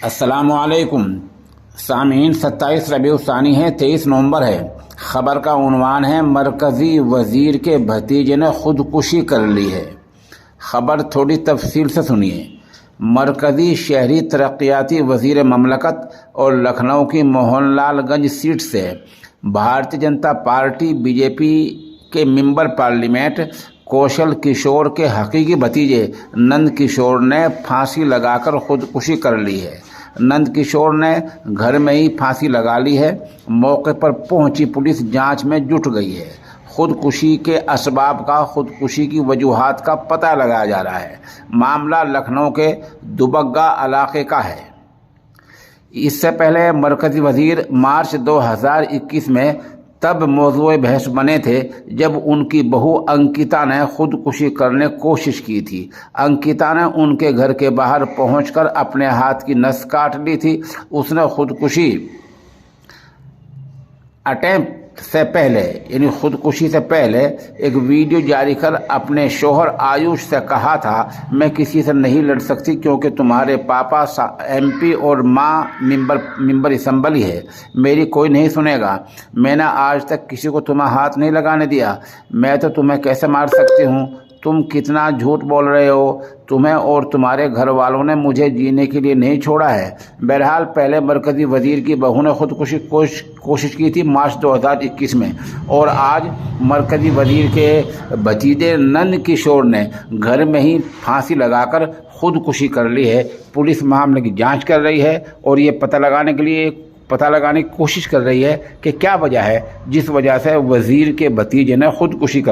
अस्सलामुअलैकुम सामीन। 27 रबीउल सानी है, 23 नवंबर है। ख़बर का उन्वान है मरकज़ी वज़ीर के भतीजे ने खुदकुशी कर ली है। ख़बर थोड़ी तफसील से सुनिए। मरकज़ी शहरी तरक्याती वज़ीर ममलकत और लखनऊ की मोहनलालगंज सीट से भारतीय जनता पार्टी बीजेपी के मेंबर पार्लियामेंट कौशल किशोर के हकीकी भतीजे नंद किशोर ने फांसी लगाकर खुदकुशी कर ली है। नंद किशोर ने घर में ही फांसी लगा ली है। मौके पर पहुंची पुलिस जांच में जुट गई है। खुदकुशी के असबाब का, खुदकुशी की वजूहात का पता लगाया जा रहा है। मामला लखनऊ के दुबग्गा इलाके का है। इससे पहले मरकज़ी वज़ीर मार्च 2021 में तब मौजूए बहस बने थे जब उनकी बहू अंकिता ने खुदकुशी करने की कोशिश की थी। अंकिता ने उनके घर के बाहर पहुंचकर अपने हाथ की नस काट ली थी। उसने खुदकुशी अटेम्प्ट से पहले यानी खुदकुशी से पहले एक वीडियो जारी कर अपने शोहर आयुष से कहा था, मैं किसी से नहीं लड़ सकती क्योंकि तुम्हारे पापा MP और माँ मेंबर असम्बली है, मेरी कोई नहीं सुनेगा। मैंने आज तक किसी को तुम्हारा हाथ नहीं लगाने दिया। मैं तो तुम्हें कैसे मार सकती हूँ? तुम कितना झूठ बोल रहे हो। तुम्हें और तुम्हारे घर वालों ने मुझे जीने के लिए नहीं छोड़ा है। बहरहाल पहले मरकज़ी वज़ीर की बहू ने खुदकुशी कोशिश की थी मार्च 2021 में, और आज मरकज़ी वज़ीर के भतीजे नंद किशोर ने घर में ही फांसी लगाकर खुदकुशी कर ली है। पुलिस मामले की जांच कर रही है और ये पता लगाने की कोशिश कर रही है कि क्या वजह है जिस वजह से वज़ीर के भतीजे ने खुदकुशी कर